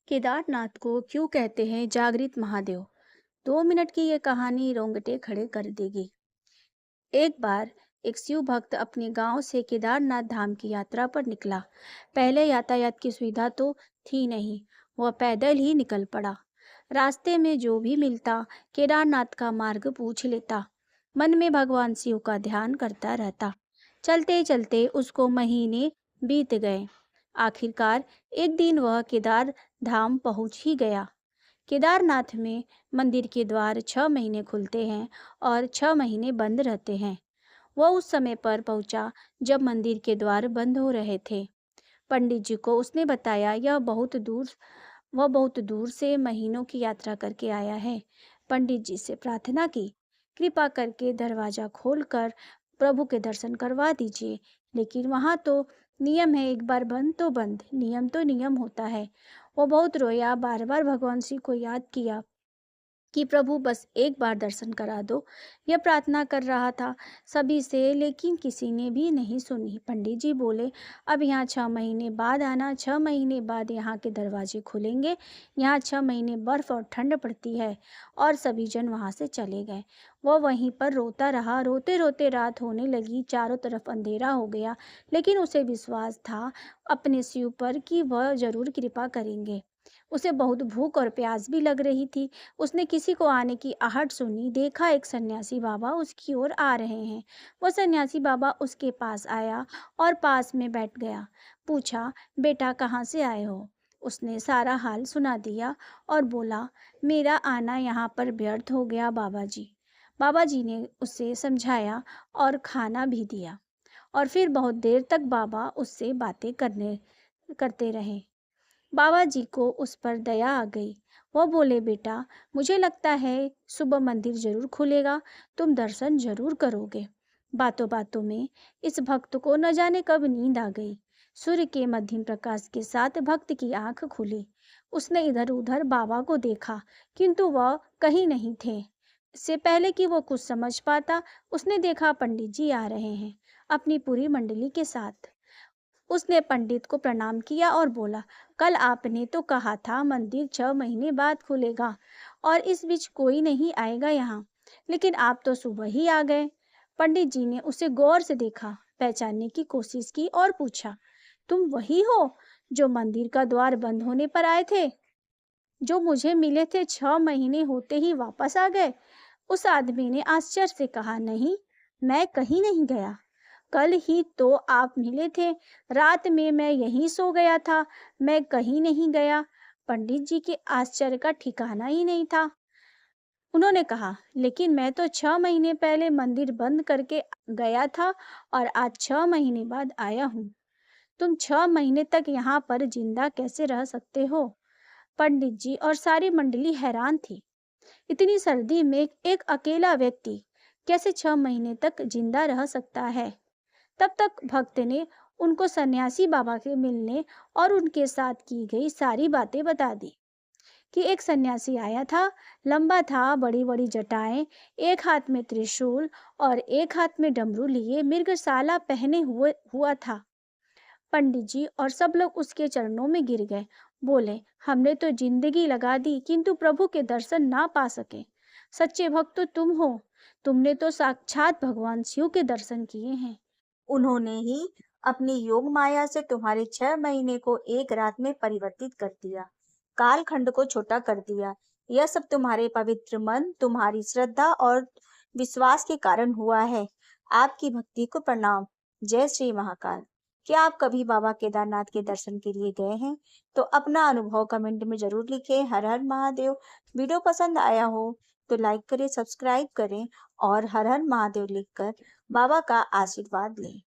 केदारनाथ को क्यों कहते हैं जागृत महादेव? 2 मिनट की ये कहानी रोंगटे खड़े कर देगी। एक बार एक शिव भक्त अपने गांव से केदारनाथ धाम की यात्रा पर निकला। पहले यातायात की सुविधा तो थी नहीं। वह पैदल ही निकल पड़ा। रास्ते में जो भी मिलता केदारनाथ का मार्ग पूछ लेता। मन में भगवान शिव का ध्यान करता रहता। चलते चलते उसको महीने बीत गए। आखिरकार एक दिन वह केदार धाम पहुंच ही गया। केदारनाथ में मंदिर के द्वार 6 महीने खुलते हैं और 6 महीने बंद रहते हैं। वह उस समय पर पहुंचा जब मंदिर के द्वार बंद हो रहे थे। पंडित जी को उसने बताया वह बहुत दूर से महीनों की यात्रा करके आया है। पंडित जी से प्रार्थना की, कृपा करके दरवाजा खोलकर प्रभु के दर्शन करवा दीजिए। लेकिन वहाँ तो नियम है, एक बार बंद तो बंद, नियम तो नियम होता है। वो बहुत रोया, बार बार भगवान श्री को याद किया कि प्रभु बस एक बार दर्शन करा दो। यह प्रार्थना कर रहा था सभी से, लेकिन किसी ने भी नहीं सुनी। पंडित जी बोले, अब यहाँ 6 महीने बाद आना, 6 महीने बाद यहाँ के दरवाजे खुलेंगे। यहाँ 6 महीने बर्फ और ठंड पड़ती है। और सभी जन वहाँ से चले गए। वह वहीं पर रोता रहा। रोते रोते रात होने लगी, चारों तरफ अंधेरा हो गया। लेकिन उसे विश्वास था अपने शिव पर कि वह जरूर कृपा करेंगे। उसे बहुत भूख और प्यास भी लग रही थी। उसने किसी को आने की आहट सुनी। देखा एक सन्यासी बाबा उसकी ओर आ रहे हैं। वो सन्यासी बाबा उसके पास आया और पास में बैठ गया। पूछा, बेटा कहाँ से आए हो? उसने सारा हाल सुना दिया और बोला, मेरा आना यहाँ पर व्यर्थ हो गया बाबा जी। बाबा जी ने उसे समझाया और खाना भी दिया। और फिर बहुत देर तक बाबा उससे बातें करते रहे। बाबा जी को उस पर दया आ गई। वो बोले, बेटा मुझे लगता है सुबह मंदिर जरूर खुलेगा, तुम दर्शन जरूर करोगे। बातों बातों में इस भक्त को न जाने कब नींद आ गई। सूर्य के मध्यम प्रकाश के साथ भक्त की आंख खुली। उसने इधर उधर बाबा को देखा, किंतु वह कहीं नहीं थे। इससे पहले कि वो कुछ समझ पाता, उसने देखा पंडित जी आ रहे हैं अपनी पूरी मंडली के साथ। उसने पंडित को प्रणाम किया और बोला, कल आपने तो कहा था मंदिर 6 महीने बाद खुलेगा और इस बीच कोई नहीं आएगा यहाँ, लेकिन आप तो सुबह ही आ गए। पंडित जी ने उसे गौर से देखा, पहचानने की कोशिश की और पूछा, तुम वही हो जो मंदिर का द्वार बंद होने पर आए थे, जो मुझे मिले थे 6 महीने होते ही वापस आ गए? उस आदमी ने आश्चर्य से कहा, नहीं, मैं कहीं नहीं गया। कल ही तो आप मिले थे। रात में मैं यहीं सो गया था, मैं कहीं नहीं गया। पंडित जी के आश्चर्य का ठिकाना ही नहीं था। उन्होंने कहा, लेकिन मैं तो 6 महीने पहले मंदिर बंद करके गया था और आज 6 महीने बाद आया हूँ। तुम 6 महीने तक यहाँ पर जिंदा कैसे रह सकते हो? पंडित जी और सारी मंडली हैरान थी। इतनी सर्दी में एक अकेला व्यक्ति कैसे 6 महीने तक जिंदा रह सकता है? तब तक भक्त ने उनको सन्यासी बाबा के मिलने और उनके साथ की गई सारी बातें बता दी। कि एक सन्यासी आया था, लंबा था, बड़ी बड़ी जटाएं, एक हाथ में त्रिशूल और एक हाथ में डमरू लिए मृगशाला पहने हुए हुआ था। पंडित जी और सब लोग उसके चरणों में गिर गए। बोले, हमने तो जिंदगी लगा दी किंतु प्रभु के दर्शन ना पा सके। सच्चे भक्त तो तुम हो। तुमने तो साक्षात भगवान शिव के दर्शन किए हैं। उन्होंने ही अपनी योग माया से तुम्हारे 6 महीने को एक रात में परिवर्तित कर दिया, कालखंड को छोटा कर दिया। यह सब तुम्हारे पवित्र मन, तुम्हारी श्रद्धा और विश्वास के कारण हुआ है। आपकी भक्ति को प्रणाम। जय श्री महाकाल। क्या आप कभी बाबा केदारनाथ के दर्शन के लिए गए हैं? तो अपना अनुभव कमेंट में जरूर लिखें। हर हर महादेव। वीडियो पसंद आया हो तो लाइक करें, सब्सक्राइब करें और हर हर महादेव लिखकर बाबा का आशीर्वाद लें।